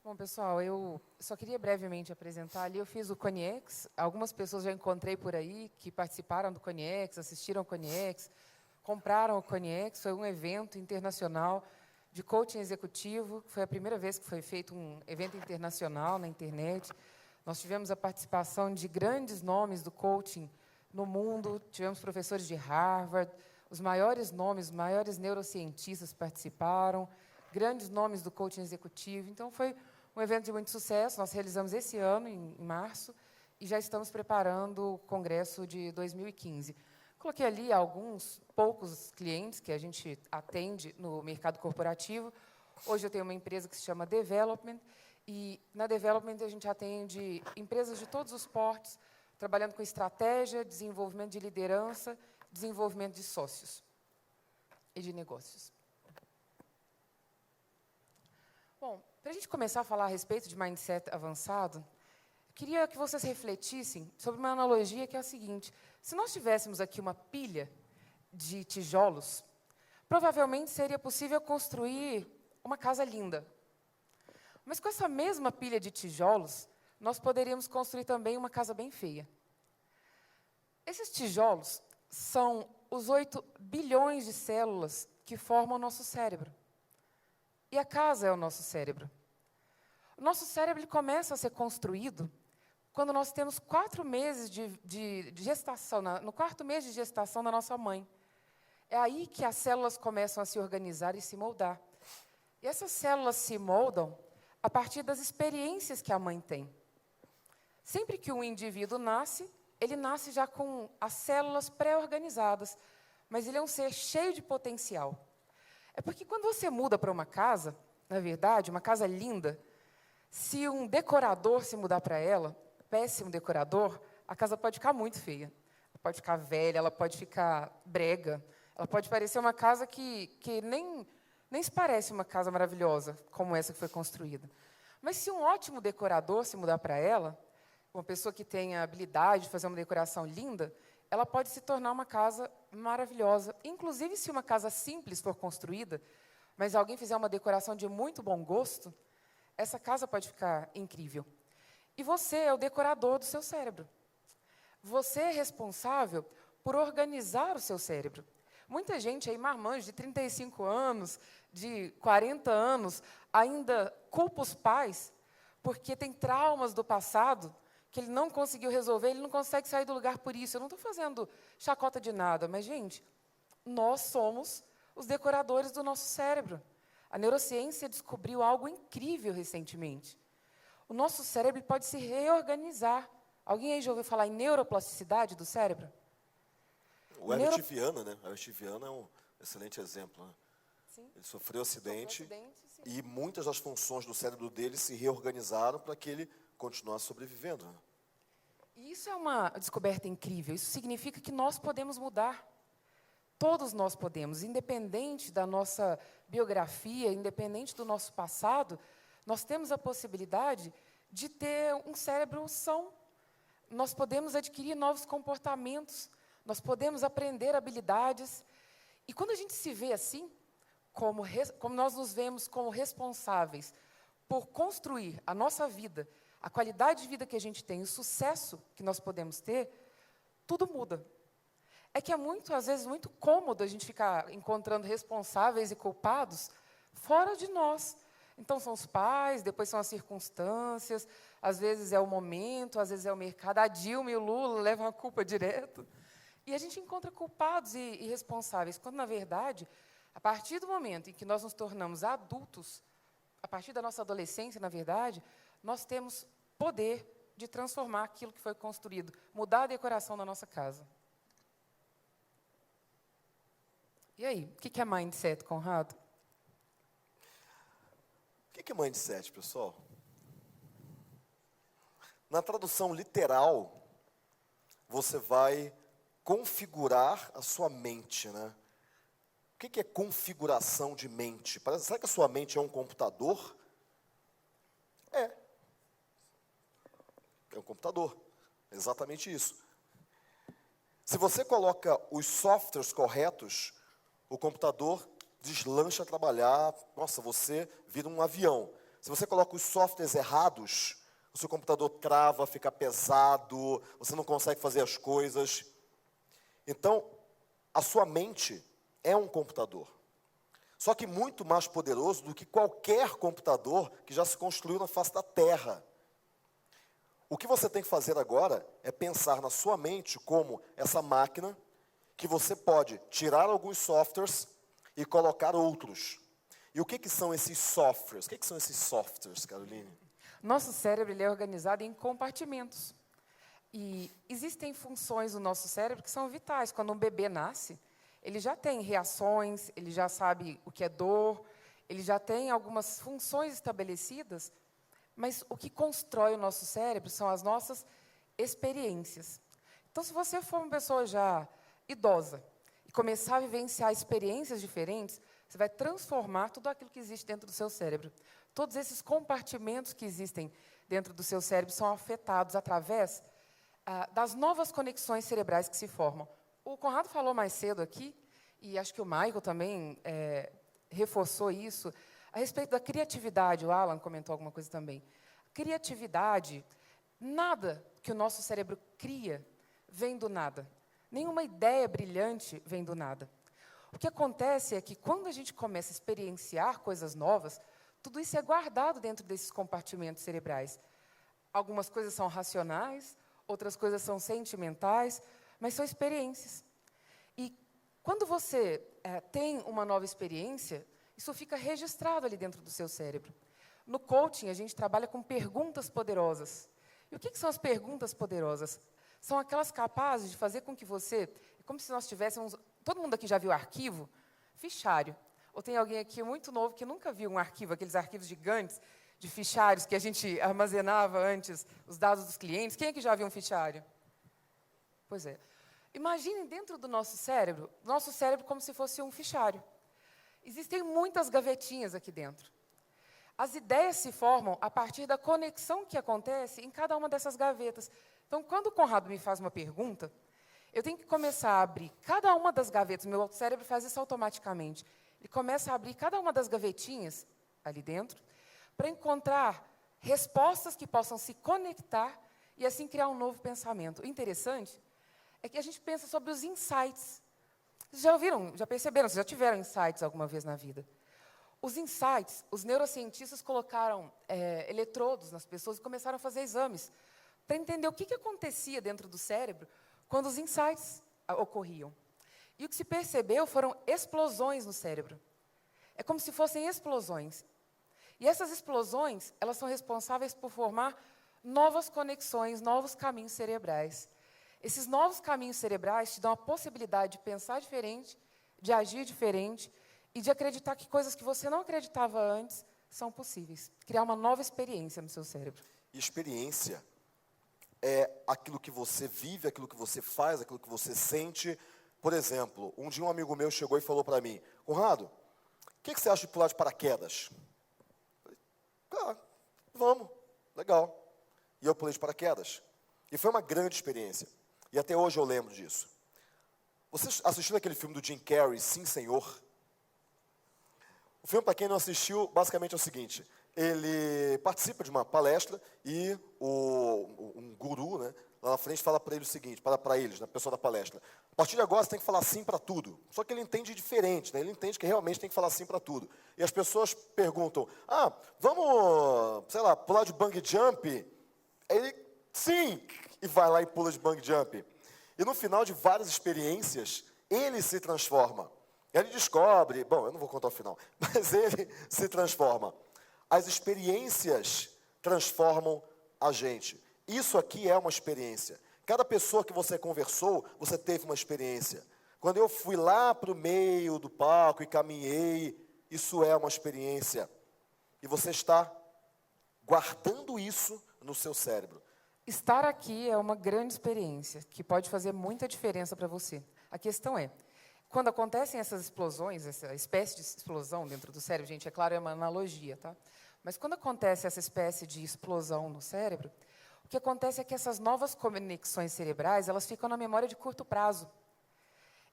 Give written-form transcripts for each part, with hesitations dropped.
Bom, pessoal, eu só queria brevemente apresentar ali. Eu fiz o Coniex. Algumas pessoas já encontrei por aí que participaram do Coniex, assistiram ao Coniex, compraram o Coniex. Foi um evento internacional de coaching executivo. Foi a primeira vez que foi feito um evento internacional na internet. Nós tivemos a participação de grandes nomes do coaching no mundo. Tivemos professores de Harvard, os maiores nomes, os maiores neurocientistas participaram, grandes nomes do coaching executivo. Então, foi um evento de muito sucesso. Nós realizamos esse ano, em março, e já estamos preparando o congresso de 2015. Coloquei ali alguns poucos clientes que a gente atende no mercado corporativo. Hoje eu tenho uma empresa que se chama Development, e na Development a gente atende empresas de todos os portes, trabalhando com estratégia, desenvolvimento de liderança, desenvolvimento de sócios e de negócios. Bom, para a gente começar a falar a respeito de mindset avançado, eu queria que vocês refletissem sobre uma analogia que é a seguinte: se nós tivéssemos aqui uma pilha de tijolos, provavelmente seria possível construir uma casa linda. Mas com essa mesma pilha de tijolos, nós poderíamos construir também uma casa bem feia. Esses tijolos são os 8 bilhões de células que formam o nosso cérebro. E a casa é o nosso cérebro. O nosso cérebro ele começa a ser construído quando nós temos 4 meses de gestação, no 4º mês de gestação da nossa mãe. É aí que as células começam a se organizar e se moldar. E essas células se moldam a partir das experiências que a mãe tem. Sempre que um indivíduo nasce, ele nasce já com as células pré-organizadas, mas ele é um ser cheio de potencial. É porque quando você muda para uma casa, na verdade, uma casa linda, se um decorador se mudar para ela, péssimo decorador, a casa pode ficar muito feia. Ela pode ficar velha, ela pode ficar brega, ela pode parecer uma casa que nem se parece uma casa maravilhosa, como essa que foi construída. Mas se um ótimo decorador se mudar para ela, uma pessoa que tenha habilidade de fazer uma decoração linda, ela pode se tornar uma casa maravilhosa. Inclusive, se uma casa simples for construída, mas alguém fizer uma decoração de muito bom gosto, essa casa pode ficar incrível. E você é o decorador do seu cérebro. Você é responsável por organizar o seu cérebro. Muita gente aí, marmanjo de 35 anos, de 40 anos, ainda culpa os pais porque tem traumas do passado que ele não conseguiu resolver, ele não consegue sair do lugar por isso. Eu não estou fazendo chacota de nada, mas, gente, nós somos os decoradores do nosso cérebro. A neurociência descobriu algo incrível recentemente. O nosso cérebro pode se reorganizar. Alguém aí já ouviu falar em neuroplasticidade do cérebro? O Herbert Viana, né? O Herbert Viana é um excelente exemplo, né? Sim. Ele sofreu acidente Sim. e muitas das funções do cérebro dele se reorganizaram para que ele continuasse sobrevivendo, né? E isso é uma descoberta incrível. Isso significa que nós podemos mudar. Todos nós podemos, independente da nossa biografia, independente do nosso passado, nós temos a possibilidade de ter um cérebro são. Nós podemos adquirir novos comportamentos, nós podemos aprender habilidades. E quando a gente se vê assim, como nós nos vemos como responsáveis por construir a nossa vida, a qualidade de vida que a gente tem, o sucesso que nós podemos ter, tudo muda. É que é às vezes, muito cômodo a gente ficar encontrando responsáveis e culpados fora de nós. Então, são os pais, depois são as circunstâncias, às vezes é o momento, às vezes é o mercado. A Dilma e o Lula levam a culpa direto. E a gente encontra culpados e responsáveis, quando, na verdade, a partir do momento em que nós nos tornamos adultos, a partir da nossa adolescência, na verdade, nós temos poder de transformar aquilo que foi construído, mudar a decoração da nossa casa. E aí, o que é mindset, Conrado? O que é mindset, pessoal? Na tradução literal, você vai configurar a sua mente, né? O que é configuração de mente? Será que a sua mente é um computador? É. É um computador. É exatamente isso. Se você coloca os softwares corretos, o computador deslancha a trabalhar. Nossa, você vira um avião. se você coloca os softwares errados, o seu computador trava, fica pesado, você não consegue fazer as coisas. Então, a sua mente é um computador. Só que muito mais poderoso do que qualquer computador que já se construiu na face da Terra. O que você tem que fazer agora é pensar na sua mente como essa máquina que você pode tirar alguns softwares e colocar outros. E o que são esses softwares? O que são esses softwares, Caroline? Nosso cérebro ele é organizado em compartimentos. E existem funções do nosso cérebro que são vitais. Quando um bebê nasce, ele já tem reações, ele já sabe o que é dor, ele já tem algumas funções estabelecidas, mas o que constrói o nosso cérebro são as nossas experiências. Então, se você for uma pessoa já idosa e começar a vivenciar experiências diferentes, você vai transformar tudo aquilo que existe dentro do seu cérebro. Todos esses compartimentos que existem dentro do seu cérebro são afetados através das novas conexões cerebrais que se formam. O Conrado falou mais cedo aqui, e acho que o Michael também reforçou isso, a respeito da criatividade. O Alan comentou alguma coisa também. Criatividade, nada que o nosso cérebro cria vem do nada. Nenhuma ideia brilhante vem do nada. O que acontece é que, quando a gente começa a experienciar coisas novas, tudo isso é guardado dentro desses compartimentos cerebrais. Algumas coisas são racionais, outras coisas são sentimentais, mas são experiências. E, quando você tem uma nova experiência, isso fica registrado ali dentro do seu cérebro. No coaching, a gente trabalha com perguntas poderosas. E o que são as perguntas poderosas? São aquelas capazes de fazer com que você, como se nós tivéssemos, todo mundo aqui já viu arquivo? Fichário. Ou tem alguém aqui muito novo que nunca viu um arquivo, aqueles arquivos gigantes de fichários que a gente armazenava antes, os dados dos clientes? Quem aqui já viu um fichário? Pois é. Imaginem dentro do nosso cérebro como se fosse um fichário. Existem muitas gavetinhas aqui dentro. As ideias se formam a partir da conexão que acontece em cada uma dessas gavetas. Então, quando o Conrado me faz uma pergunta, eu tenho que começar a abrir cada uma das gavetas. Meu cérebro faz isso automaticamente. Ele começa a abrir cada uma das gavetinhas ali dentro para encontrar respostas que possam se conectar e, assim, criar um novo pensamento. O interessante é que a gente pensa sobre os insights. Vocês já ouviram, já perceberam, vocês já tiveram insights alguma vez na vida? Os insights, os neurocientistas colocaram eletrodos nas pessoas e começaram a fazer exames para entender o que acontecia dentro do cérebro quando os insights ocorriam. E o que se percebeu foram explosões no cérebro. É como se fossem explosões. E essas explosões, elas são responsáveis por formar novas conexões, novos caminhos cerebrais. Esses novos caminhos cerebrais te dão a possibilidade de pensar diferente, de agir diferente e de acreditar que coisas que você não acreditava antes são possíveis. Criar uma nova experiência no seu cérebro. E experiência é aquilo que você vive, aquilo que você faz, aquilo que você sente. Por exemplo, um dia um amigo meu chegou e falou para mim: Conrado, o que você acha de pular de paraquedas? Eu falei, vamos, legal. E eu pulei de paraquedas. E foi uma grande experiência. E até hoje eu lembro disso. Vocês assistiram aquele filme do Jim Carrey, Sim, Senhor? O filme, para quem não assistiu, basicamente é o seguinte: ele participa de uma palestra e um guru, né, lá na frente fala para ele o seguinte, para eles, na pessoa da palestra: a partir de agora você tem que falar sim para tudo. Só que ele entende diferente, né, ele entende que realmente tem que falar sim para tudo. E as pessoas perguntam: vamos, sei lá, pular de bungee jump? Aí ele, sim, e vai lá e pula de bungee jump. E no final de várias experiências, ele se transforma. Ele descobre, bom, eu não vou contar o final, mas ele se transforma. As experiências transformam a gente. Isso aqui é uma experiência. Cada pessoa que você conversou, você teve uma experiência. Quando eu fui lá para o meio do palco e caminhei, isso é uma experiência. E você está guardando isso no seu cérebro. Estar aqui é uma grande experiência, que pode fazer muita diferença para você. A questão é, quando acontecem essas explosões, essa espécie de explosão dentro do cérebro, gente, é claro, é uma analogia, tá? Mas quando acontece essa espécie de explosão no cérebro, o que acontece é que essas novas conexões cerebrais, elas ficam na memória de curto prazo.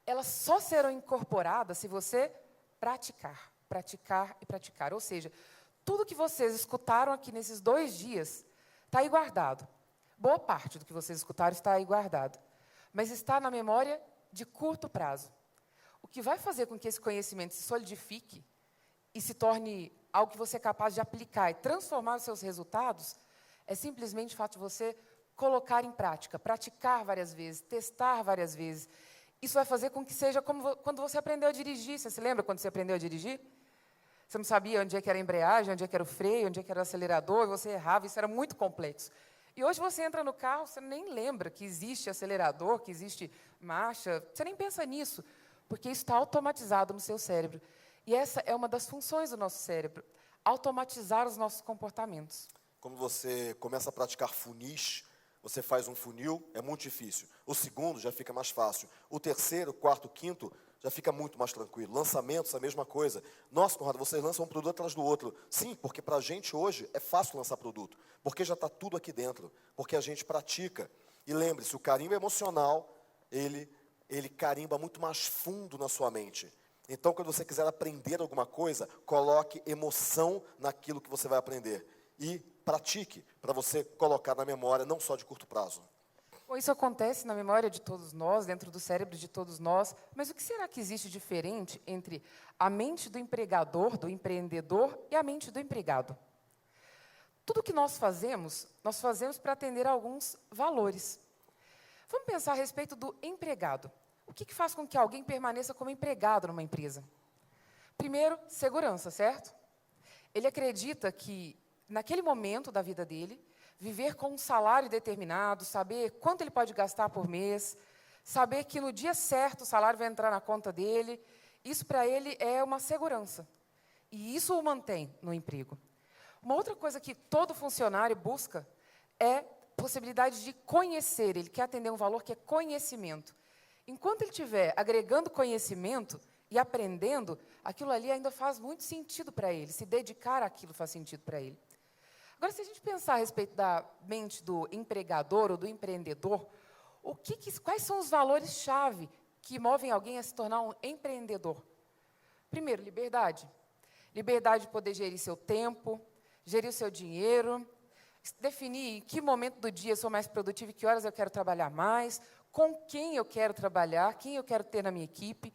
Elas só serão incorporadas se você praticar, praticar e praticar. Ou seja, tudo que vocês escutaram aqui nesses 2 dias está aí guardado. Boa parte do que vocês escutaram está aí guardado. Mas está na memória de curto prazo. O que vai fazer com que esse conhecimento se solidifique e se torne algo que você é capaz de aplicar e transformar os seus resultados é simplesmente o fato de você colocar em prática, praticar várias vezes, testar várias vezes. Isso vai fazer com que seja como quando você aprendeu a dirigir. Você se lembra quando você aprendeu a dirigir? Você não sabia onde é que era a embreagem, onde é que era o freio, onde é que era o acelerador, e você errava, isso era muito complexo. E hoje você entra no carro, você nem lembra que existe acelerador, que existe marcha, você nem pensa nisso, porque isso está automatizado no seu cérebro. E essa é uma das funções do nosso cérebro, automatizar os nossos comportamentos. Quando você começa a praticar funis, você faz um funil, é muito difícil. O segundo já fica mais fácil. O terceiro, quarto, quinto, já fica muito mais tranquilo. Lançamentos, a mesma coisa. Nossa, Conrado, vocês lançam um produto atrás do outro. Sim, porque para a gente hoje é fácil lançar produto. Porque já está tudo aqui dentro. Porque a gente pratica. E lembre-se, o carimbo emocional, ele carimba muito mais fundo na sua mente. Então, quando você quiser aprender alguma coisa, coloque emoção naquilo que você vai aprender. E pratique para você colocar na memória, não só de curto prazo. Bom, isso acontece na memória de todos nós, dentro do cérebro de todos nós, mas o que será que existe diferente entre a mente do empregador, do empreendedor, e a mente do empregado? Tudo que nós fazemos para atender a alguns valores. Vamos pensar a respeito do empregado. O que faz com que alguém permaneça como empregado numa empresa? Primeiro, segurança, certo? Ele acredita que, naquele momento da vida dele, viver com um salário determinado, saber quanto ele pode gastar por mês, saber que no dia certo o salário vai entrar na conta dele, isso para ele é uma segurança. E isso o mantém no emprego. Uma outra coisa que todo funcionário busca é possibilidade de conhecer. Ele quer atender um valor que é conhecimento. Enquanto ele estiver agregando conhecimento e aprendendo, aquilo ali ainda faz muito sentido para ele. Se dedicar àquilo faz sentido para ele. Agora, se a gente pensar a respeito da mente do empregador ou do empreendedor, quais são os valores-chave que movem alguém a se tornar um empreendedor? Primeiro, liberdade. Liberdade de poder gerir seu tempo, gerir o seu dinheiro, definir em que momento do dia eu sou mais produtivo e que horas eu quero trabalhar mais, com quem eu quero trabalhar, quem eu quero ter na minha equipe,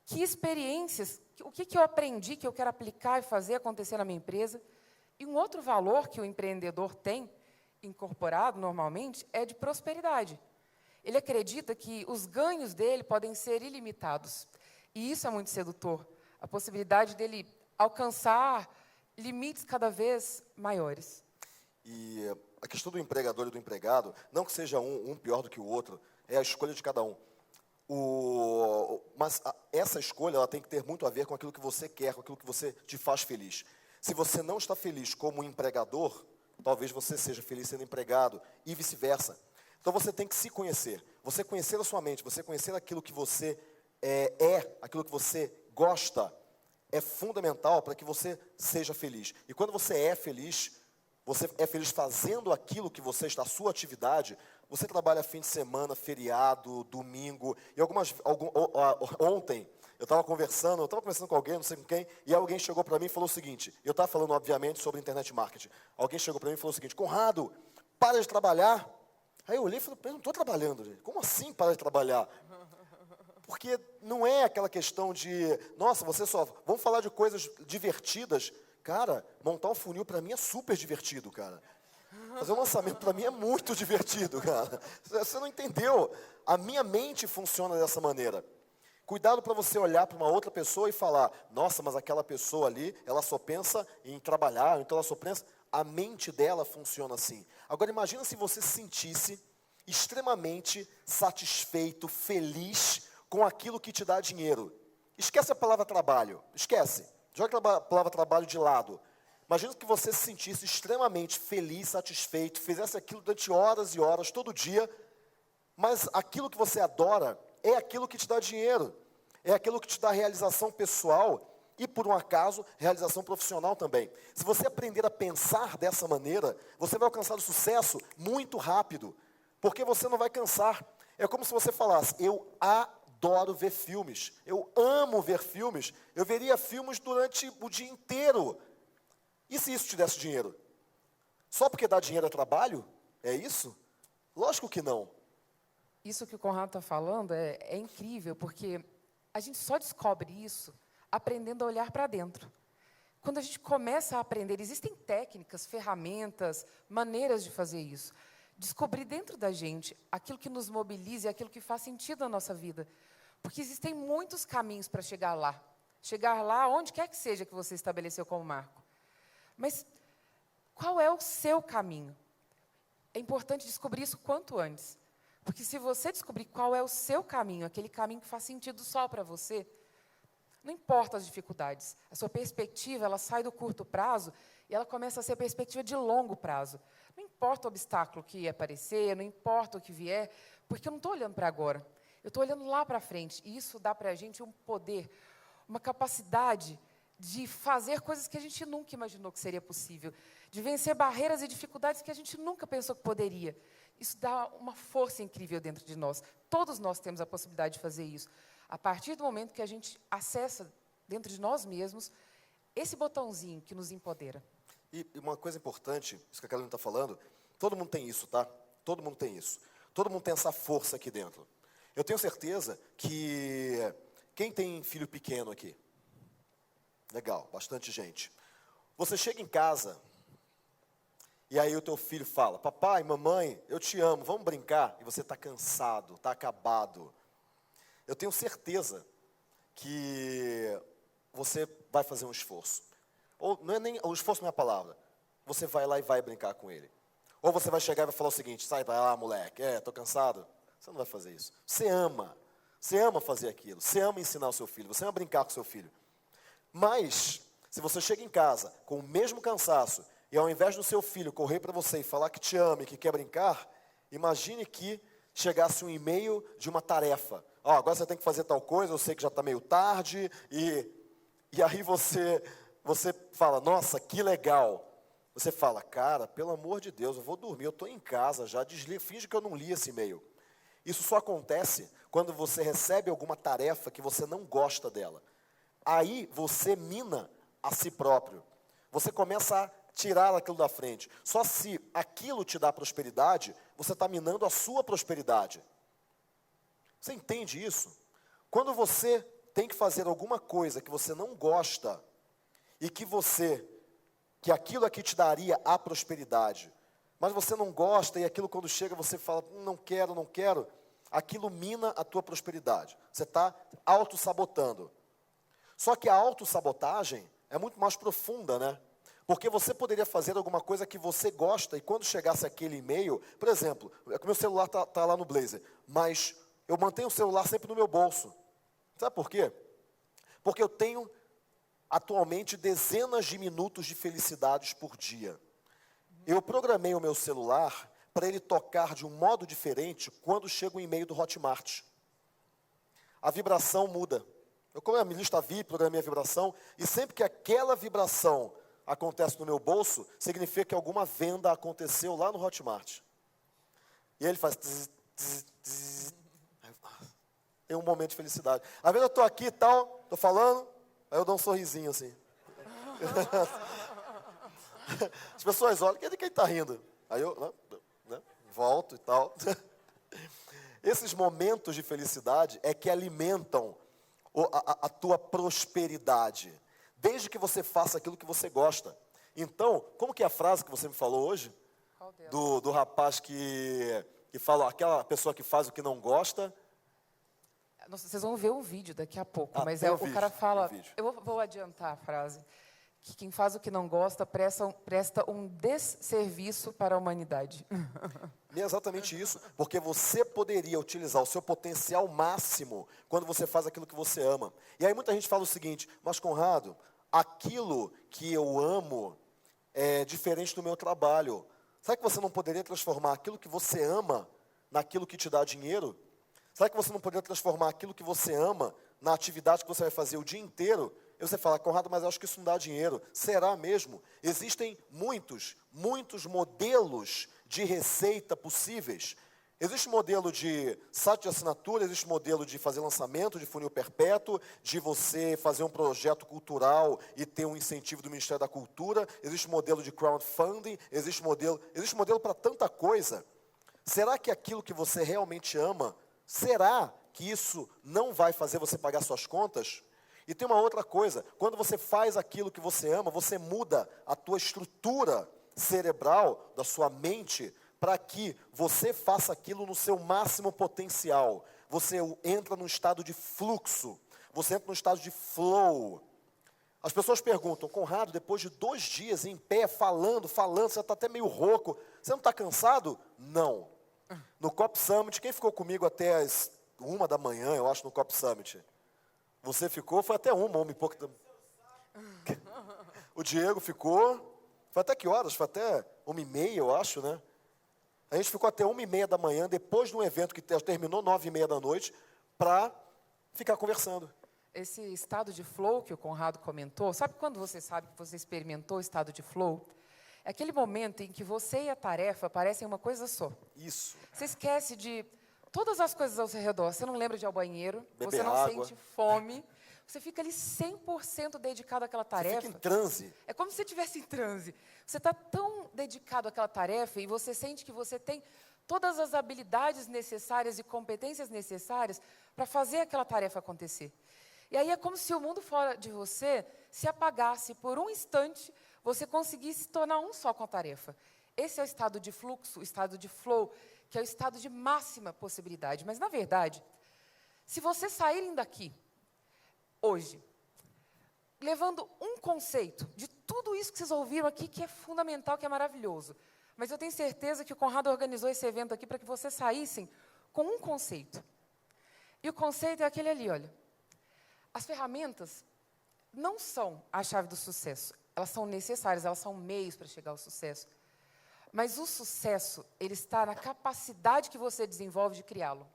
que experiências, o que eu aprendi que eu quero aplicar e fazer acontecer na minha empresa. E um outro valor que o empreendedor tem, incorporado normalmente, é de prosperidade. Ele acredita que os ganhos dele podem ser ilimitados. E isso é muito sedutor. A possibilidade dele alcançar limites cada vez maiores. E a questão do empregador e do empregado, não que seja um pior do que o outro, é a escolha de cada um. Mas essa escolha ela tem que ter muito a ver com aquilo que você quer, com aquilo que você te faz feliz. Se você não está feliz como empregador, talvez você seja feliz sendo empregado e vice-versa. Então você tem que se conhecer. Você conhecer a sua mente, você conhecer aquilo que você aquilo que você gosta, é fundamental para que você seja feliz. E quando você é feliz fazendo aquilo que você está, a sua atividade, você trabalha fim de semana, feriado, domingo, e ontem, eu estava conversando com alguém, não sei com quem, e alguém chegou para mim e falou o seguinte, eu estava falando, obviamente, sobre internet marketing. Alguém chegou para mim e falou o seguinte, Conrado, para de trabalhar. Aí eu olhei e falei, eu não estou trabalhando, gente. Como assim para de trabalhar? Porque não é aquela questão de, nossa, vamos falar de coisas divertidas. Cara, montar um funil para mim é super divertido, cara. Fazer um lançamento para mim é muito divertido, cara. Você não entendeu? A minha mente funciona dessa maneira. Cuidado para você olhar para uma outra pessoa e falar, nossa, mas aquela pessoa ali, ela só pensa em trabalhar, então ela só pensa... A mente dela funciona assim. Agora, imagina se você se sentisse extremamente satisfeito, feliz com aquilo que te dá dinheiro. Esquece a palavra trabalho, esquece. Joga a palavra trabalho de lado. Imagina que você se sentisse extremamente feliz, satisfeito, fizesse aquilo durante horas e horas, todo dia, mas aquilo que você adora é aquilo que te dá dinheiro, é aquilo que te dá realização pessoal e, por um acaso, realização profissional também. Se você aprender a pensar dessa maneira, você vai alcançar o sucesso muito rápido, porque você não vai cansar. É como se você falasse, eu adoro ver filmes, eu amo ver filmes, eu veria filmes durante o dia inteiro. E se isso te desse dinheiro? Só porque dar dinheiro é trabalho? É isso? Lógico que não. Isso que o Conrado está falando é incrível, porque a gente só descobre isso aprendendo a olhar para dentro. Quando a gente começa a aprender, existem técnicas, ferramentas, maneiras de fazer isso. Descobrir dentro da gente aquilo que nos mobiliza e aquilo que faz sentido na nossa vida. Porque existem muitos caminhos para chegar lá. Chegar lá onde quer que seja que você estabeleceu como marco. Mas qual é o seu caminho? É importante descobrir isso quanto antes. Porque se você descobrir qual é o seu caminho, aquele caminho que faz sentido só para você, não importa as dificuldades, a sua perspectiva, ela sai do curto prazo e ela começa a ser perspectiva de longo prazo. Não importa o obstáculo que aparecer, não importa o que vier, porque eu não estou olhando para agora, eu estou olhando lá para frente. E isso dá para a gente um poder, uma capacidade de fazer coisas que a gente nunca imaginou que seria possível, de vencer barreiras e dificuldades que a gente nunca pensou que poderia. Isso dá uma força incrível dentro de nós. Todos nós temos a possibilidade de fazer isso. A partir do momento que a gente acessa dentro de nós mesmos esse botãozinho que nos empodera. E uma coisa importante, isso que a Carolina está falando, todo mundo tem isso, tá? Todo mundo tem isso. Todo mundo tem essa força aqui dentro. Eu tenho certeza que... Quem tem filho pequeno aqui? Legal, bastante gente. Você chega em casa, e aí o teu filho fala, papai, mamãe, eu te amo, vamos brincar? E você está cansado, está acabado. Eu tenho certeza que você vai fazer um esforço. Ou não é nem, o esforço não é a palavra. Você vai lá e vai brincar com ele. Ou você vai chegar e vai falar o seguinte, sai para lá, moleque, estou cansado. Você não vai fazer isso. Você ama fazer aquilo, você ama ensinar o seu filho, você ama brincar com o seu filho. Mas, se você chega em casa com o mesmo cansaço, e ao invés do seu filho correr para você e falar que te ama e que quer brincar, imagine que chegasse um e-mail de uma tarefa. Agora você tem que fazer tal coisa, eu sei que já está meio tarde, e aí você fala, nossa, que legal. Você fala, cara, pelo amor de Deus, eu vou dormir, eu estou em casa já, finge que eu não li esse e-mail. Isso só acontece quando você recebe alguma tarefa que você não gosta dela. Aí você mina a si próprio. Você começa a tirar aquilo da frente. Só se aquilo te dá prosperidade, você está minando a sua prosperidade. Você entende isso? Quando você tem que fazer alguma coisa que você não gosta e que aquilo aqui te daria a prosperidade, mas você não gosta e aquilo quando chega você fala, não quero, aquilo mina a tua prosperidade. Você está auto-sabotando. Só que a autossabotagem é muito mais profunda, né? Porque você poderia fazer alguma coisa que você gosta e quando chegasse aquele e-mail, por exemplo, o meu celular está lá no Blazer, mas eu mantenho o celular sempre no meu bolso. Sabe por quê? Porque eu tenho atualmente dezenas de minutos de felicidades por dia. Eu programei o meu celular para ele tocar de um modo diferente quando chega um e-mail do Hotmart. A vibração muda. Eu coloquei a minha lista VIP, programei a vibração, e sempre que aquela vibração acontece no meu bolso, significa que alguma venda aconteceu lá no Hotmart. E ele faz... Tem um momento de felicidade. Às vezes eu estou aqui e tal, estou falando, aí eu dou um sorrisinho assim. As pessoas olham, quem está rindo? Aí eu volto e tal. Esses momentos de felicidade é que alimentam a tua prosperidade, desde que você faça aquilo que você gosta. Então, como que é a frase que você me falou hoje? Qual delas? Do rapaz que fala, aquela pessoa que faz o que não gosta. Nossa, vocês vão ver um vídeo daqui a pouco, mas tem um o vídeo, cara fala, tem um vídeo. eu vou adiantar a frase, que quem faz o que não gosta presta um desserviço para a humanidade. E é exatamente isso, porque você poderia utilizar o seu potencial máximo quando você faz aquilo que você ama. E aí muita gente fala o seguinte, mas Conrado, aquilo que eu amo é diferente do meu trabalho. Será que você não poderia transformar aquilo que você ama naquilo que te dá dinheiro? Será que você não poderia transformar aquilo que você ama na atividade que você vai fazer o dia inteiro? E você fala, Conrado, mas eu acho que isso não dá dinheiro. Será mesmo? Existem muitos modelos de receita possíveis. Existe modelo de site de assinatura, existe modelo de fazer lançamento de funil perpétuo, de você fazer um projeto cultural e ter um incentivo do Ministério da Cultura, existe modelo de crowdfunding, existe modelo para tanta coisa. Será que aquilo que você realmente ama, será que isso não vai fazer você pagar suas contas? E tem uma outra coisa, quando você faz aquilo que você ama, você muda a tua estrutura cerebral, da sua mente, para que você faça aquilo no seu máximo potencial. Você entra num estado de fluxo, você entra num estado de flow. As pessoas perguntam, Conrado, depois de 2 dias em pé, falando, você está até meio rouco, você não está cansado? Não. No Cop Summit, quem ficou comigo até as 1 da manhã, eu acho, no Cop Summit? Você ficou? Foi até 1 e pouco. O Diego ficou, foi até que horas? Foi até 1h30, eu acho, né? A gente ficou até 1h30 da manhã, depois de um evento que terminou 9h30 da noite, para ficar conversando. Esse estado de flow que o Conrado comentou, sabe quando você sabe que você experimentou o estado de flow? É aquele momento em que você e a tarefa parecem uma coisa só. Isso. Você esquece de todas as coisas ao seu redor. Você não lembra de ir ao banheiro, Beber você não água. sente fome. Você fica ali 100% dedicado àquela tarefa. Você fica em transe. É como se você estivesse em transe. Você está tão dedicado àquela tarefa e você sente que você tem todas as habilidades necessárias e competências necessárias para fazer aquela tarefa acontecer. E aí é como se o mundo fora de você se apagasse por um instante, você conseguisse se tornar um só com a tarefa. Esse é o estado de fluxo, o estado de flow, que é o estado de máxima possibilidade. Mas, na verdade, se vocês saírem daqui hoje, levando um conceito de tudo isso que vocês ouviram aqui, que é fundamental, que é maravilhoso. Mas eu tenho certeza que o Conrado organizou esse evento aqui para que vocês saíssem com um conceito. E o conceito é aquele ali, olha. As ferramentas não são a chave do sucesso. Elas são necessárias, elas são meios para chegar ao sucesso. Mas o sucesso, ele está na capacidade que você desenvolve de criá-lo.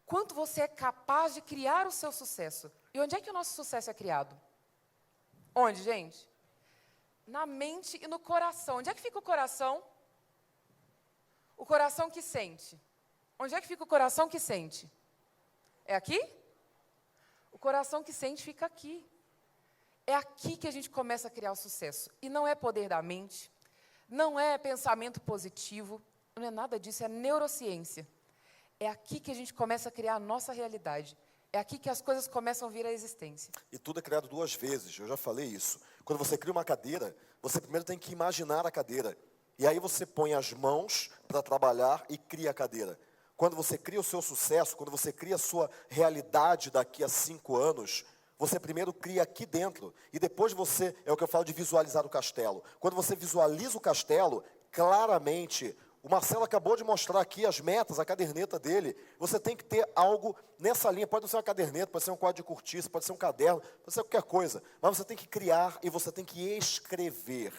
Quanto você é capaz de criar o seu sucesso. E onde é que o nosso sucesso é criado? Onde, gente? Na mente e no coração. Onde é que fica o coração? O coração que sente. Onde é que fica o coração que sente? É aqui? O coração que sente fica aqui. É aqui que a gente começa a criar o sucesso. E não é poder da mente, não é pensamento positivo, não é nada disso, é neurociência. É aqui que a gente começa a criar a nossa realidade. É aqui que as coisas começam a vir à existência. E tudo é criado 2 vezes, eu já falei isso. Quando você cria uma cadeira, você primeiro tem que imaginar a cadeira. E aí você põe as mãos para trabalhar e cria a cadeira. Quando você cria o seu sucesso, quando você cria a sua realidade daqui a 5 anos, você primeiro cria aqui dentro. E depois você, é o que eu falo de visualizar o castelo. Quando você visualiza o castelo, claramente, o Marcelo acabou de mostrar aqui as metas, a caderneta dele. Você tem que ter algo nessa linha. Pode ser uma caderneta, pode ser um quadro de cortiça, pode ser um caderno, pode ser qualquer coisa. Mas você tem que criar e você tem que escrever.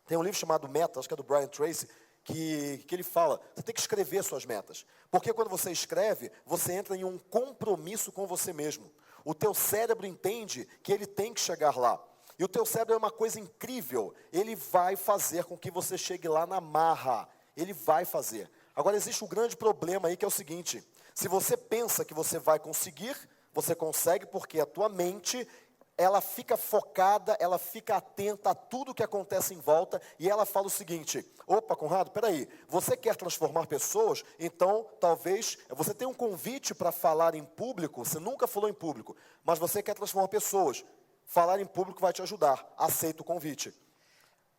Tem um livro chamado Meta, acho que é do Brian Tracy, que ele fala, você tem que escrever suas metas. Porque quando você escreve, você entra em um compromisso com você mesmo. O teu cérebro entende que ele tem que chegar lá. E o teu cérebro é uma coisa incrível. Ele vai fazer com que você chegue lá na marra. Ele vai fazer. Agora, existe um grande problema aí, que é o seguinte. Se você pensa que você vai conseguir, você consegue porque a tua mente, ela fica focada, ela fica atenta a tudo que acontece em volta. E ela fala o seguinte, opa, Conrado, peraí. Você quer transformar pessoas? Então, talvez, você tem um convite para falar em público. Você nunca falou em público, mas você quer transformar pessoas. Falar em público vai te ajudar. Aceita o convite.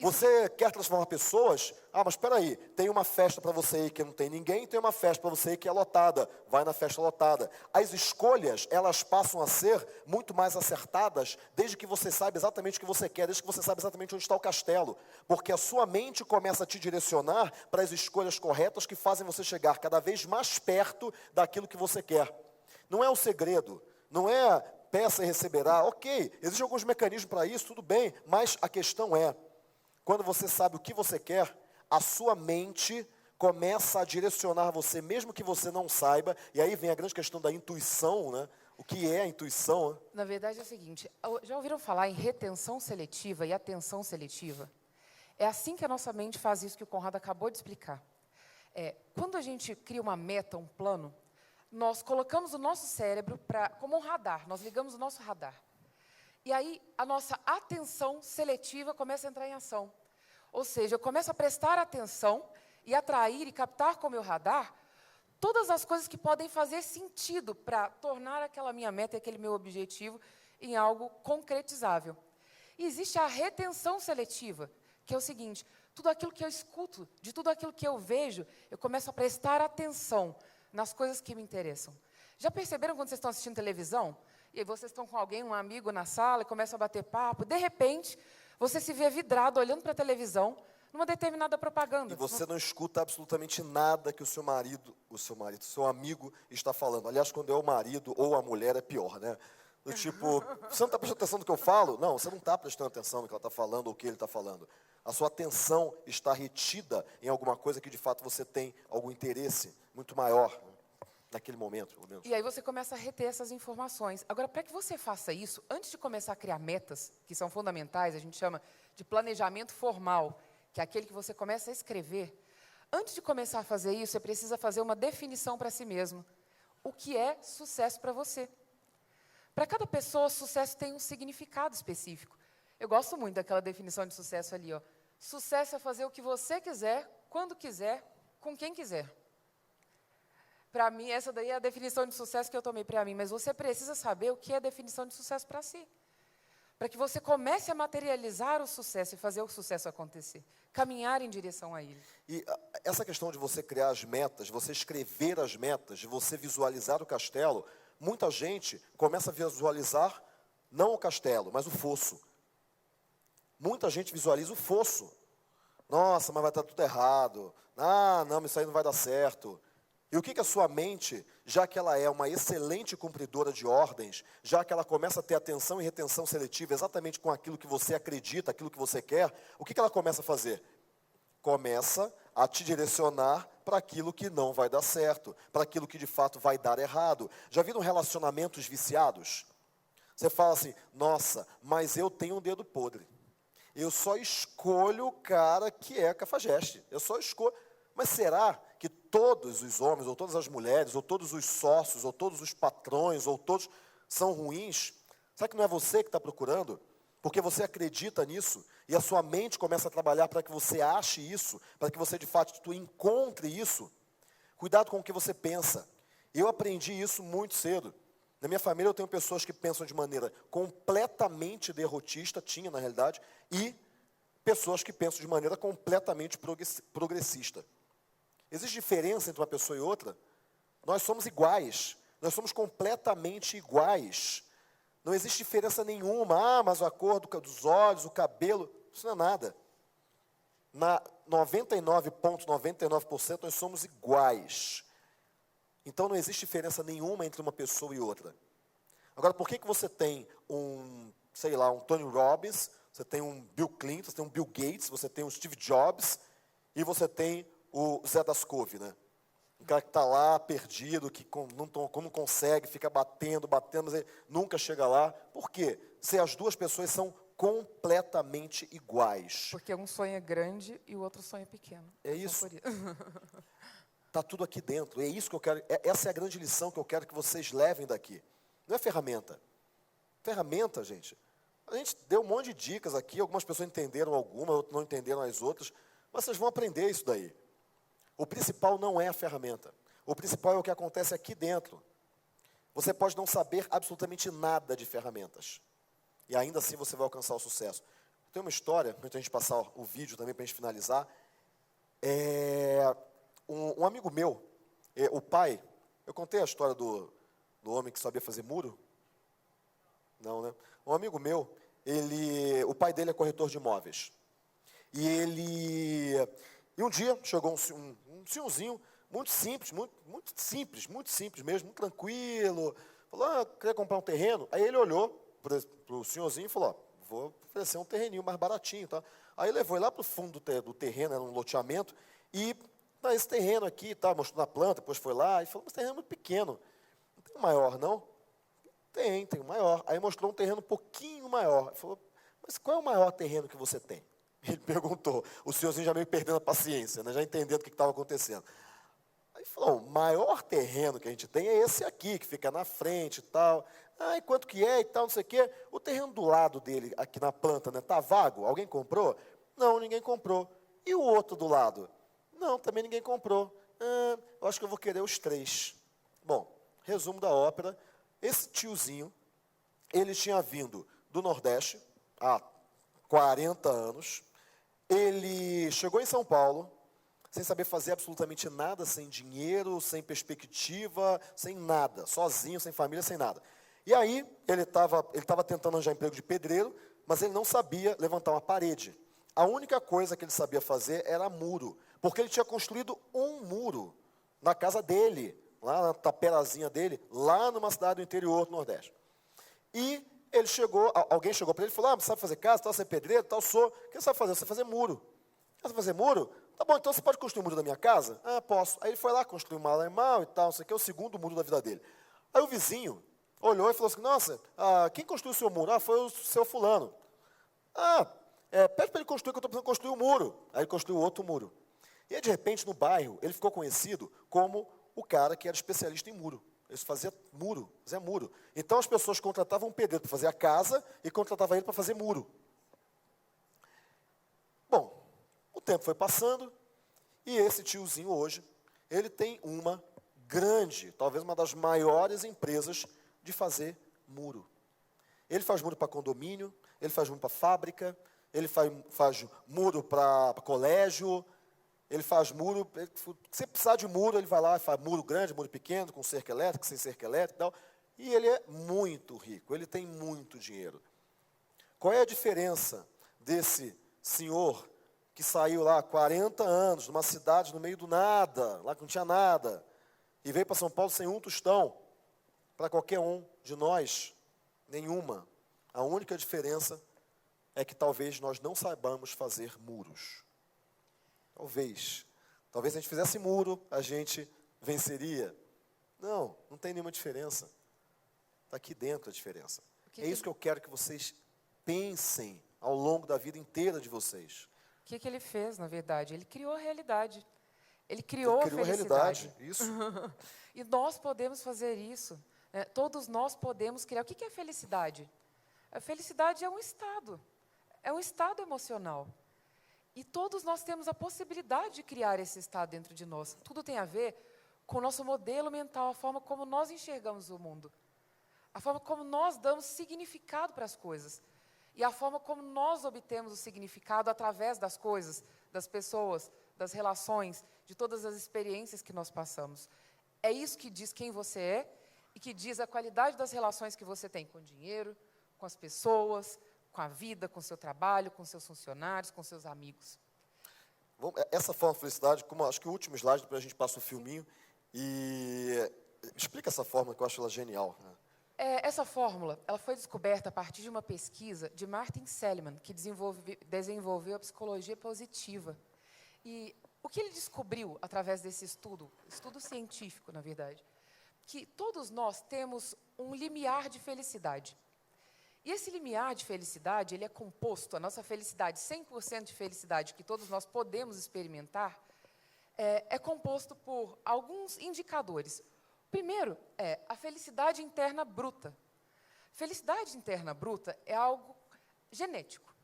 Você quer transformar pessoas? Ah, mas espera aí. Tem uma festa para você aí que não tem ninguém, tem uma festa para você aí que é lotada. Vai na festa lotada. As escolhas, elas passam a ser muito mais acertadas desde que você saiba exatamente o que você quer, desde que você saiba exatamente onde está o castelo. Porque a sua mente começa a te direcionar para as escolhas corretas que fazem você chegar cada vez mais perto daquilo que você quer. Não é o segredo. Não é peça e receberá, ok, existem alguns mecanismos para isso, tudo bem, mas a questão é, quando você sabe o que você quer, a sua mente começa a direcionar você, mesmo que você não saiba, e aí vem a grande questão da intuição, né? O que é a intuição? Né? Na verdade é o seguinte, já ouviram falar em retenção seletiva e atenção seletiva? É assim que a nossa mente faz isso que o Conrado acabou de explicar. Quando a gente cria uma meta, um plano, nós colocamos o nosso cérebro como um radar, nós ligamos o nosso radar. E aí, a nossa atenção seletiva começa a entrar em ação. Ou seja, eu começo a prestar atenção e atrair e captar com o meu radar todas as coisas que podem fazer sentido para tornar aquela minha meta e aquele meu objetivo em algo concretizável. E existe a retenção seletiva, que é o seguinte: tudo aquilo que eu escuto, de tudo aquilo que eu vejo, eu começo a prestar atenção nas coisas que me interessam. Já perceberam quando vocês estão assistindo televisão? E aí vocês estão com alguém, um amigo na sala, e começam a bater papo. De repente, você se vê vidrado, olhando para a televisão, numa determinada propaganda. E você não escuta absolutamente nada que o seu amigo está falando. Aliás, quando é o marido ou a mulher, é pior, né? Do tipo, você não está prestando atenção no que eu falo? Não, você não está prestando atenção no que ela está falando ou o que ele está falando. A sua atenção está retida em alguma coisa que, de fato, você tem algum interesse muito maior naquele momento, pelo menos. E aí você começa a reter essas informações. Agora, para que você faça isso, antes de começar a criar metas, que são fundamentais, a gente chama de planejamento formal, que é aquele que você começa a escrever, antes de começar a fazer isso, você precisa fazer uma definição para si mesmo. O que é sucesso para você? Para cada pessoa, sucesso tem um significado específico. Eu gosto muito daquela definição de sucesso ali, ó. Sucesso é fazer o que você quiser, quando quiser, com quem quiser. Para mim, essa daí é a definição de sucesso que eu tomei para mim, mas você precisa saber o que é a definição de sucesso para si. Para que você comece a materializar o sucesso e fazer o sucesso acontecer. Caminhar em direção a ele. E essa questão de você criar as metas, você escrever as metas, de você visualizar o castelo, muita gente começa a visualizar não o castelo, mas o fosso. Muita gente visualiza o fosso. Nossa, mas vai estar tudo errado. Ah, não, isso aí não vai dar certo. E o que a sua mente, já que ela é uma excelente cumpridora de ordens, já que ela começa a ter atenção e retenção seletiva exatamente com aquilo que você acredita, aquilo que você quer, o que ela começa a fazer? Começa a te direcionar para aquilo que não vai dar certo, para aquilo que de fato vai dar errado. Já viram relacionamentos viciados? Você fala assim, nossa, mas eu tenho um dedo podre. Eu só escolho o cara que é cafajeste. Eu só escolho. Mas será que todos os homens, ou todas as mulheres, ou todos os sócios, ou todos os patrões, ou todos são ruins? Será que não é você que está procurando? Porque você acredita nisso, e a sua mente começa a trabalhar para que você ache isso, para que você de fato encontre isso. Cuidado com o que você pensa. Eu aprendi isso muito cedo. Na minha família eu tenho pessoas que pensam de maneira completamente derrotista, tinha na realidade, e pessoas que pensam de maneira completamente progressista. Existe diferença entre uma pessoa e outra? Nós somos iguais, nós somos completamente iguais. Não existe diferença nenhuma. Ah, mas a cor dos olhos, o cabelo, isso não é nada. Na 99,99% nós somos iguais. Então não existe diferença nenhuma entre uma pessoa e outra. Agora, por que você tem um Tony Robbins, você tem um Bill Clinton, você tem um Bill Gates, você tem um Steve Jobs, e você tem o Zé das Couve, né? Um cara que está lá, perdido, que não consegue, fica batendo, mas ele nunca chega lá. Por quê? Se as duas pessoas são completamente iguais. Porque um sonho é grande e o outro sonho é pequeno. É isso. Está tudo aqui dentro. É isso que eu quero. Essa é a grande lição que eu quero que vocês levem daqui. Não é ferramenta. Ferramenta, gente. A gente deu um monte de dicas aqui. Algumas pessoas entenderam algumas, outras não entenderam as outras. Mas vocês vão aprender isso daí. O principal não é a ferramenta. O principal é o que acontece aqui dentro. Você pode não saber absolutamente nada de ferramentas. E ainda assim você vai alcançar o sucesso. Tem uma história, antes de a gente passar o vídeo também para a gente finalizar. Um amigo meu, o pai, eu contei a história do homem que sabia fazer muro? Não, né? Um amigo meu, o pai dele é corretor de imóveis. E um dia chegou um senhorzinho muito simples mesmo, muito tranquilo. Falou, queria comprar um terreno. Aí ele olhou para o senhorzinho e falou, vou oferecer um terreninho mais baratinho. Tá? Aí levou ele lá para o fundo do terreno, era um loteamento, e esse terreno aqui, tá, mostrou na planta, depois foi lá, e falou, mas esse terreno é muito pequeno. Não tem um maior, não? Tem um maior. Aí mostrou um terreno um pouquinho maior. Ele falou, mas qual é o maior terreno que você tem? Ele perguntou, o senhorzinho já meio perdendo a paciência, né, já entendendo o que estava acontecendo. Aí ele falou, o maior terreno que a gente tem é esse aqui, que fica na frente e tal. Ah, e quanto que é e tal, não sei o quê. O terreno do lado dele, aqui na planta, né, tá vago? Alguém comprou? Não, ninguém comprou. E o outro do lado? Não, também ninguém comprou. Ah, eu acho que eu vou querer os 3. Bom, resumo da ópera. Esse tiozinho, ele tinha vindo do Nordeste há 40 anos. Ele chegou em São Paulo, sem saber fazer absolutamente nada, sem dinheiro, sem perspectiva, sem nada, sozinho, sem família, sem nada. E aí, ele estava tentando arranjar emprego de pedreiro, mas ele não sabia levantar uma parede. A única coisa que ele sabia fazer era muro, porque ele tinha construído um muro na casa dele, lá na taperazinha dele, lá numa cidade do interior do Nordeste. E ele chegou, alguém chegou para ele e falou, você sabe fazer casa, você é pedreiro, tal, sou. O que você sabe fazer? Você sabe fazer muro. Você sabe fazer muro? Tá bom, então você pode construir o muro da minha casa? Ah, posso. Aí ele foi lá, construiu um alemão e tal, não sei o que, é o segundo muro da vida dele. Aí o vizinho olhou e falou assim, nossa, quem construiu o seu muro? Ah, foi o seu fulano. Pede para ele construir, que eu estou precisando construir um muro. Aí ele construiu outro muro. E aí, de repente, no bairro, ele ficou conhecido como o cara que era especialista em muro. Ele fazia muro. Então, as pessoas contratavam um pedreiro para fazer a casa e contratavam ele para fazer muro. Bom, o tempo foi passando e esse tiozinho hoje, ele tem uma grande, talvez uma das maiores empresas de fazer muro. Ele faz muro para condomínio, ele faz muro para fábrica, ele faz muro para colégio, ele faz muro, se precisar de muro, ele vai lá e faz muro grande, muro pequeno, com cerca elétrica, sem cerca elétrica e tal. E ele é muito rico, ele tem muito dinheiro. Qual é a diferença desse senhor que saiu lá 40 anos, numa cidade no meio do nada, lá que não tinha nada, e veio para São Paulo sem um tostão, para qualquer um de nós? Nenhuma. A única diferença é que talvez nós não saibamos fazer muros. Talvez a gente fizesse muro, a gente venceria. Não tem nenhuma diferença. Está aqui dentro a diferença. É isso que eu quero que vocês pensem ao longo da vida inteira de vocês. O que ele fez, na verdade? Ele criou a realidade. Ele criou a felicidade. A realidade, isso. E nós podemos fazer isso. Né? Todos nós podemos criar. O que é felicidade? A felicidade é um estado. É um estado emocional. E todos nós temos a possibilidade de criar esse estado dentro de nós. Tudo tem a ver com o nosso modelo mental, a forma como nós enxergamos o mundo. A forma como nós damos significado para as coisas. E a forma como nós obtemos o significado através das coisas, das pessoas, das relações, de todas as experiências que nós passamos. É isso que diz quem você é e que diz a qualidade das relações que você tem com o dinheiro, com as pessoas, com a vida, com o seu trabalho, com seus funcionários, com seus amigos. Essa forma de felicidade, como acho que o último slide, depois a gente passa o filminho, e explica essa forma que eu acho ela genial. Né? Essa fórmula ela foi descoberta a partir de uma pesquisa de Martin Seligman, que desenvolveu a psicologia positiva. E o que ele descobriu através desse estudo científico, na verdade, que todos nós temos um limiar de felicidade. E esse limiar de felicidade, ele é composto, a nossa felicidade, 100% de felicidade que todos nós podemos experimentar, é composto por alguns indicadores. O primeiro é a felicidade interna bruta. Felicidade interna bruta é algo genético.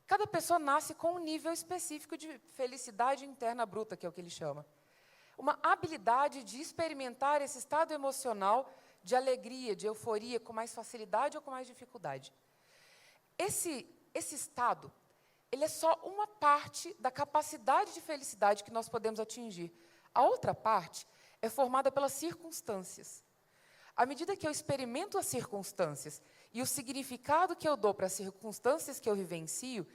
Cada pessoa nasce com um nível específico de felicidade interna bruta, que é o que ele chama. Uma habilidade de experimentar esse estado emocional de alegria, de euforia, com mais facilidade ou com mais dificuldade. Esse estado, ele é só uma parte da capacidade de felicidade que nós podemos atingir. A outra parte é formada pelas circunstâncias. À medida que eu experimento as circunstâncias e o significado que eu dou para as circunstâncias que eu vivencio,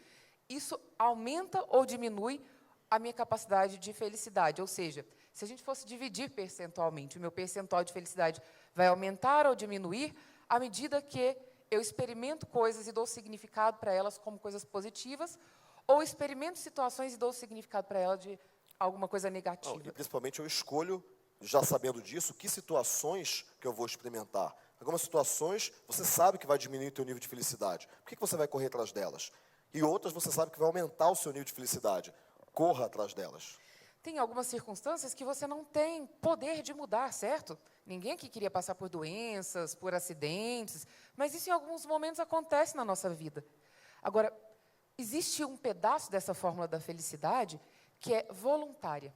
isso aumenta ou diminui a minha capacidade de felicidade. Ou seja, se a gente fosse dividir percentualmente, o meu percentual de felicidade vai aumentar ou diminuir à medida que eu experimento coisas e dou significado para elas como coisas positivas, ou experimento situações e dou significado para elas de alguma coisa negativa. E principalmente eu escolho, já sabendo disso, que situações que eu vou experimentar. Algumas situações você sabe que vai diminuir o teu nível de felicidade. Por que você vai correr atrás delas? E outras você sabe que vai aumentar o seu nível de felicidade. Corra atrás delas. Tem algumas circunstâncias que você não tem poder de mudar, certo? Ninguém aqui queria passar por doenças, por acidentes, mas isso em alguns momentos acontece na nossa vida. Agora, existe um pedaço dessa fórmula da felicidade que é voluntária.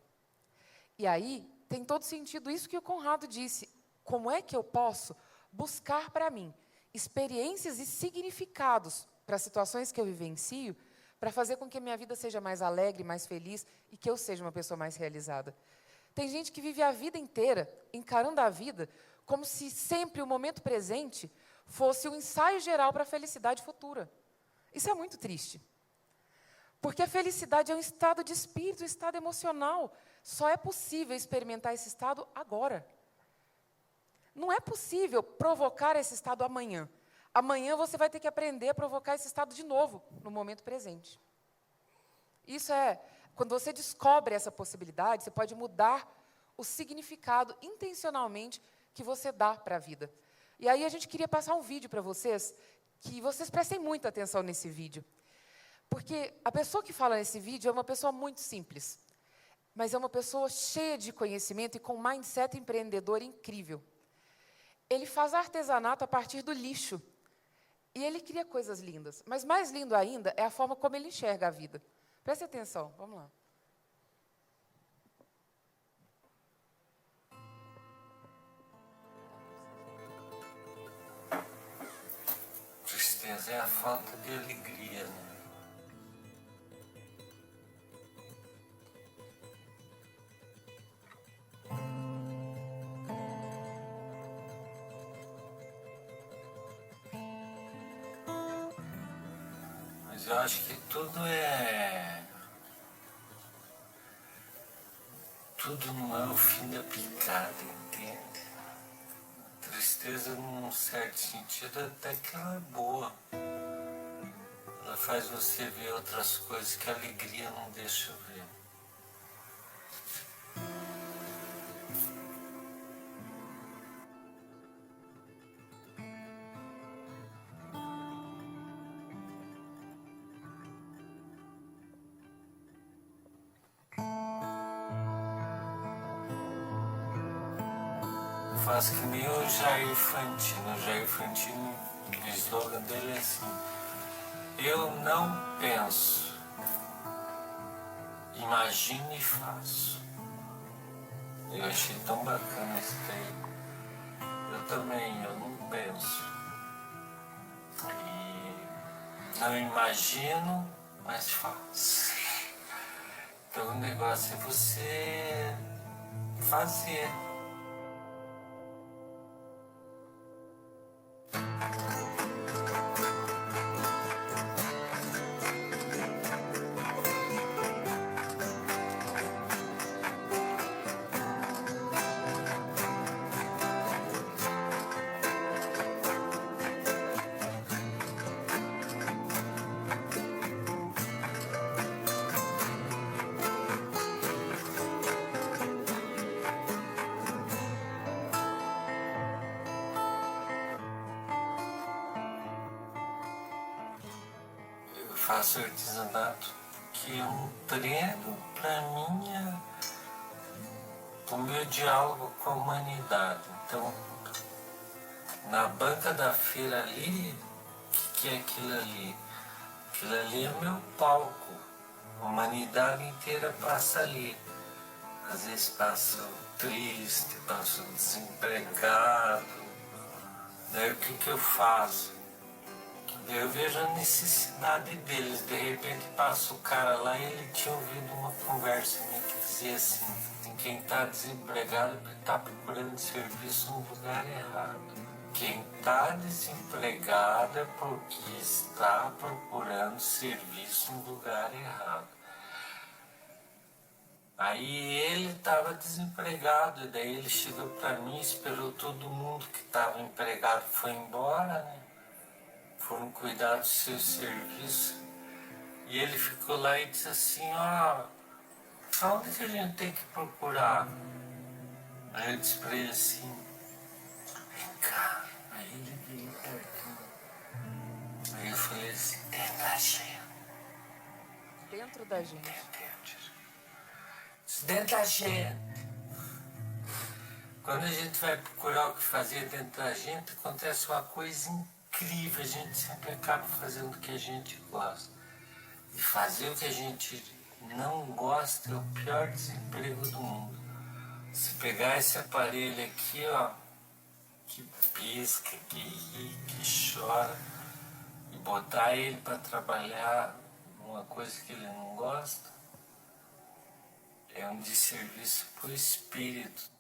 E aí tem todo sentido isso que o Conrado disse. Como é que eu posso buscar para mim experiências e significados para as situações que eu vivencio, para fazer com que a minha vida seja mais alegre, mais feliz e que eu seja uma pessoa mais realizada? Tem gente que vive a vida inteira encarando a vida como se sempre o momento presente fosse um ensaio geral para a felicidade futura. Isso é muito triste. Porque a felicidade é um estado de espírito, um estado emocional. Só é possível experimentar esse estado agora. Não é possível provocar esse estado amanhã. Amanhã você vai ter que aprender a provocar esse estado de novo, no momento presente. Isso é, quando você descobre essa possibilidade, você pode mudar o significado intencionalmente que você dá para a vida. E aí a gente queria passar um vídeo para vocês, que vocês prestem muita atenção nesse vídeo. Porque a pessoa que fala nesse vídeo é uma pessoa muito simples, mas é uma pessoa cheia de conhecimento e com um mindset empreendedor incrível. Ele faz artesanato a partir do lixo. E ele cria coisas lindas. Mas mais lindo ainda é a forma como ele enxerga a vida. Preste atenção, vamos lá. Tristeza é a falta de alegria, né? Mas eu acho que tudo não é o fim da picada, entende? A tristeza, num certo sentido, até que ela é boa. Ela faz você ver outras coisas que a alegria não deixa ver. Faz que nem o Jair Fantino. O Jair Fantino, o slogan dele é assim: eu não penso, imagino e faço. Eu achei tão bacana isso daí. Eu também, eu não penso. E não imagino, mas faço. Então o negócio é você fazer. Faço artesanato que é um treino para o meu diálogo com a humanidade. Então, na banca da feira ali, o que é aquilo ali? Aquilo ali é meu palco. A humanidade inteira passa ali. Às vezes passa o triste, passa o desempregado. Daí o que eu faço? Eu vejo a necessidade deles. De repente passa o cara lá e ele tinha ouvido uma conversa minha que dizia assim: quem está desempregado está procurando serviço no lugar errado. Quem está desempregado é porque está procurando serviço no lugar errado. Aí ele estava desempregado, e daí ele chegou para mim, esperou todo mundo que estava empregado foi embora, né? Foram cuidar do seu serviço. E ele ficou lá e disse assim: ó, aonde que a gente tem que procurar? Aí eu disse para ele assim: vem cá. Aí ele veio perto. Aí eu falei assim: tem da gente. dentro da gente. Dentro da gente. Quando a gente vai procurar o que fazer dentro da gente, acontece uma coisa incrível. A gente sempre acaba fazendo o que a gente gosta. E fazer o que a gente não gosta é o pior desemprego do mundo. Se pegar esse aparelho aqui, ó, que pisca, que ri, que chora, e botar ele para trabalhar numa coisa que ele não gosta, é um desserviço para o espírito.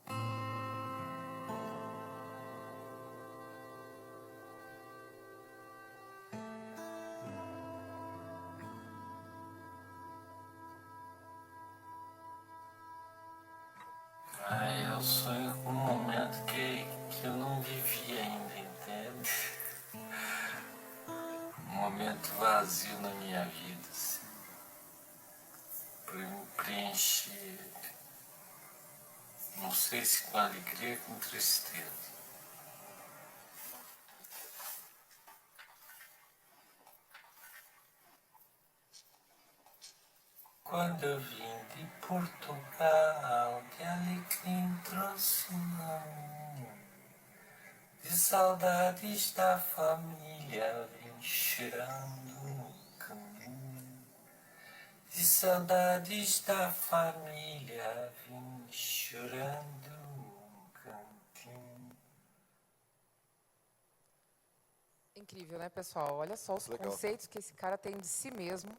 Eu sonho com um momento que eu não vivi ainda, entende? Um momento vazio na minha vida, assim, para eu me preencher, não sei se com alegria ou com tristeza. Quando eu vim de Portugal, de alecrim trouxe não. De saudades da família, vim chorando no caminho. De saudades da família, vim chorando no cantinho. Incrível, né, pessoal? Olha só os Legal. conceitos que esse cara tem de si mesmo,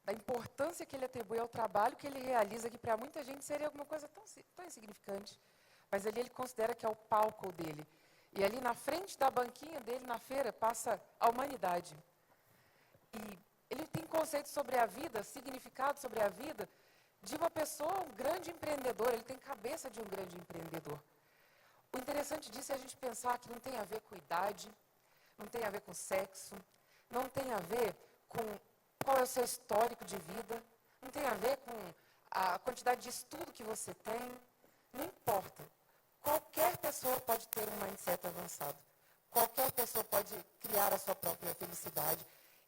da importância que ele atribui ao trabalho que ele realiza, que para muita gente seria alguma coisa tão insignificante. Mas ali ele considera que é o palco dele. E ali na frente da banquinha dele, na feira, passa a humanidade. E ele tem conceitos sobre a vida, significado sobre a vida, de uma pessoa, um grande empreendedor. Ele tem cabeça de um grande empreendedor. O interessante disso é a gente pensar que não tem a ver com idade, não tem a ver com sexo, não tem a ver com qual é o seu histórico de vida, não tem a ver com a quantidade de estudo que você tem, não importa. Qualquer pessoa pode ter um mindset avançado. Qualquer pessoa pode criar a sua própria felicidade.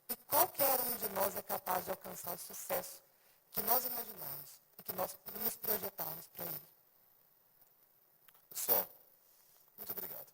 E qualquer um de nós é capaz de alcançar o sucesso que nós imaginamos e que nós nos projetarmos para ele. Pessoal, muito obrigado.